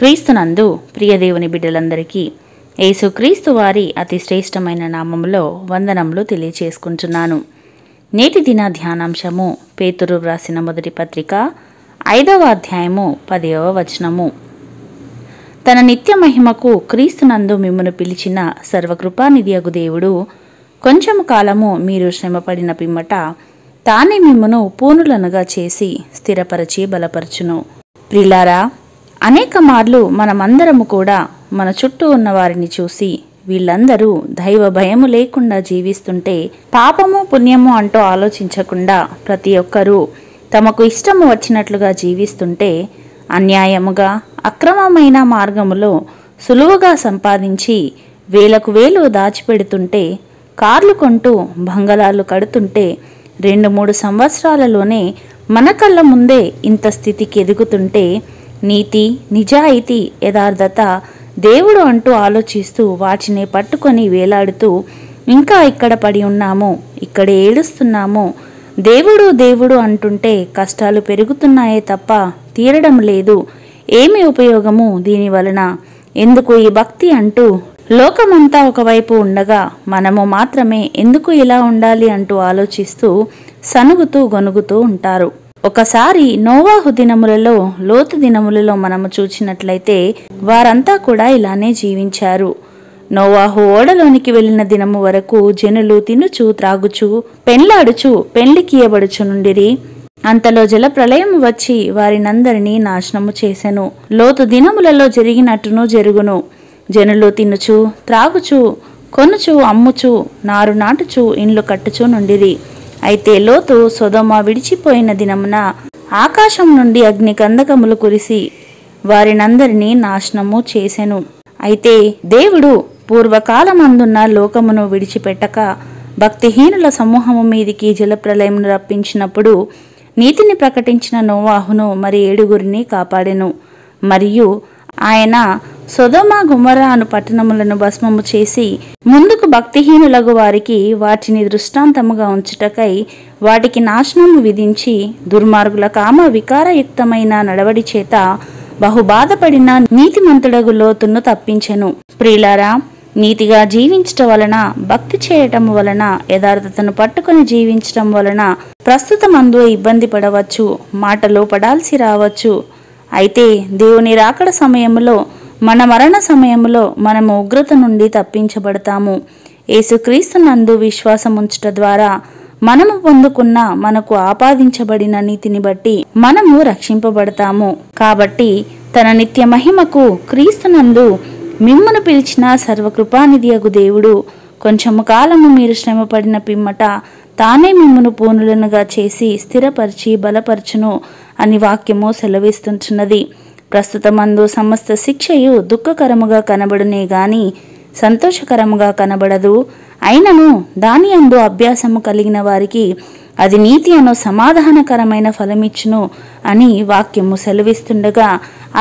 క్రీస్తునందు ప్రియదేవుని బిడ్డలందరికీ యేసుక్రీస్తు వారి అతి శ్రేష్టమైన నామములో వందనములు తెలియచేసుకుంటున్నాను. నేటి దిన ధ్యానాంశము పేతురు వ్రాసిన మొదటి పత్రిక 5వ అధ్యాయము 10వ వచనము. తన నిత్య మహిమకు క్రీస్తునందు మిమ్మును పిలిచిన సర్వకృపానిధియగు దేవుడు కొంచెము కాలము మీరు శ్రమపడిన పిమ్మట తానే మిమ్మును పూర్ణులనుగా చేసి స్థిరపరచి బలపరచును. ప్రియులారా, అనేక మార్లు మనమందరము కూడా మన చుట్టూ ఉన్న వారిని చూసి వీళ్ళందరూ దైవ భయము లేకుండా జీవిస్తుంటే, పాపము పుణ్యము అంటూ ఆలోచించకుండా ప్రతి ఒక్కరూ తమకు ఇష్టము వచ్చినట్లుగా జీవిస్తుంటే, అన్యాయముగా అక్రమమైన మార్గములో సులువుగా సంపాదించి వేలకు వేలు దాచిపెడుతుంటే, కార్లు కొంటూ బంగళాలు కడుతుంటే 2-3 సంవత్సరాలలోనే మన కళ్ళ ముందే ఇంత స్థితికి ఎదుగుతుంటే, నీతి, నిజాయితీ, యథార్థత, దేవుడు అంటూ ఆలోచిస్తూ వాటిని పట్టుకొని వేలాడుతూ ఇంకా ఇక్కడ పడి ఉన్నాము, ఇక్కడ ఏడుస్తున్నాము, దేవుడు దేవుడు అంటుంటే కష్టాలు పెరుగుతున్నాయే తప్ప తీరడం లేదు, ఏమి ఉపయోగము దీని వలన, ఎందుకు ఈ భక్తి అంటూ లోకమంతా ఒకవైపు ఉండగా మనము మాత్రమే ఎందుకు ఇలా ఉండాలి అంటూ ఆలోచిస్తూ సనుగుతూ గొనుగుతూ ఉంటారు. ఒకసారి నోవాహు దినములలో, లోతు దినములలో మనము చూచినట్లయితే వారంతా కూడా ఇలానే జీవించారు. నోవాహు ఓడలోనికి వెళ్లిన దినము వరకు జనులు తినుచు త్రాగుచు పెండ్లాడుచు పెండ్లికియబడుచు నుండిరి. అంతలో జల ప్రళయము వచ్చి వారినందరినీ నాశనము చేసెను. లోతు దినములలో జరిగినట్టును జరుగును. జనులు తినుచు త్రాగుచు కొనుచు అమ్ముచు నారు నాటుచు ఇండ్లు కట్టుచు నుండిరి. అయితే లోతు సొదొమ విడిచిపోయిన దినమున ఆకాశం నుండి అగ్ని కందకములు కురిసి వారినందరినీ నాశనము చేసెను. అయితే దేవుడు పూర్వకాలమందున్న లోకమును విడిచిపెట్టక భక్తిహీనుల సమూహము మీదికి జలప్రలయమును రప్పించినప్పుడు నీతిని ప్రకటించిన నోవాహును మరి 7 కాపాడెను. మరియు ఆయన సొదొమ గొమొర్రా అను పట్టణములను భస్మము చేసి ముందుకు భక్తిహీనులగు వారికి వాటిని దృష్టాంతముగా ఉంచుటకై వాటికి నాశనము విధించి దుర్మార్గుల కామ వికారయుక్తమైన నడవడి చేత బహుబాధపడిన నీతిమంతుడగు లోతును తప్పించెను. ప్రియులారా, నీతిగా జీవించటం వలన, భక్తి చేయటం వలన, యథార్థతను పట్టుకొని జీవించటం వలన ప్రస్తుతమందు ఇబ్బంది పడవచ్చు, మాటలో పడాల్సి రావచ్చు. అయితే దేవుని రాకడ సమయంలో, మన మరణ సమయంలో మనము ఉగ్రత నుండి తప్పించబడతాము. యేసుక్రీస్తునందు విశ్వాసం ఉంచుట ద్వారా మనము పొందుకున్న, మనకు ఆపాదించబడిన నీతిని బట్టి మనము రక్షింపబడతాము. కాబట్టి తన నిత్య మహిమకు క్రీస్తునందు మిమ్మును పిలిచిన సర్వకృపానిధియగు దేవుడు కొంచెము కాలము మీరు శ్రమపడిన పిమ్మట తానే మిమ్మును పూర్ణులనుగా చేసి స్థిరపరిచి బలపరచును అని వాక్యము సెలవిస్తుంటున్నది. ప్రస్తుతమందు సమస్త శిక్షయు దుఃఖకరముగా కనబడునే గాని సంతోషకరముగా కనబడదు. అయినను దాని అందు అభ్యాసము కలిగిన వారికి అది నీతి అను సమాధానకరమైన ఫలమిచ్చును అని వాక్యము సెలవిస్తుండగా,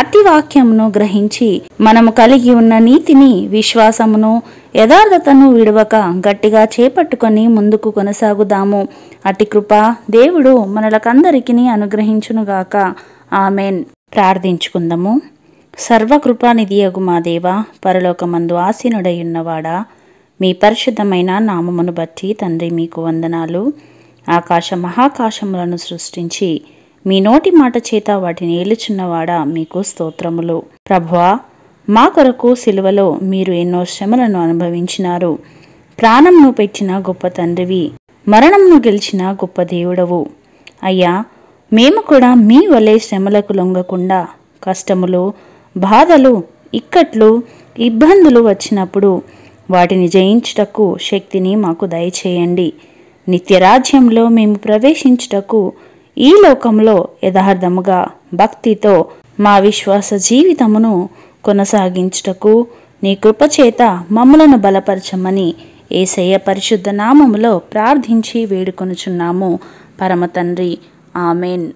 అట్టి వాక్యమును గ్రహించి మనము కలిగి ఉన్న నీతిని, విశ్వాసమును, యథార్థతను విడవక గట్టిగా చేపట్టుకొని ముందుకు కొనసాగుదాము. అట్టి కృప దేవుడు మనలకందరికీ అనుగ్రహించునుగాక. ఆమెన్. ప్రార్థించుకుందాము. సర్వకృపానిధియగు మా దేవ, పరలోకమందు ఆసీనుడయున్నవాడా, మీ పరిశుద్ధమైన నామమును బట్టి తండ్రి మీకు వందనాలు. ఆకాశ మహాకాశములను సృష్టించి మీ నోటి మాట చేత వాటిని ఏలుచున్నవాడా, మీకు స్తోత్రములు. ప్రభువా, మా కొరకు సిలువలో మీరు ఎన్నో శ్రమలను అనుభవించినారు. ప్రాణంను పెట్టిన గొప్ప తండ్రివి, మరణంను గెలిచిన గొప్ప దేవుడవు. అయ్యా, మేము కూడా మీ వలె శ్రమలకు లొంగకుండా కష్టములు, బాధలు, ఇక్కట్లు, ఇబ్బందులు వచ్చినప్పుడు వాటిని జయించుటకు శక్తిని మాకు దయచేయండి. నిత్యరాజ్యంలో మేము ప్రవేశించుటకు ఈ లోకంలో యథార్థముగా భక్తితో మా విశ్వాస జీవితమును కొనసాగించుటకు నీ కృపచేత మమ్మలను బలపరచమని యేసయ్య పరిశుద్ధ నామములో ప్రార్థించి వేడుకొనుచున్నాము పరమ తండ్రి. ఆమెన్.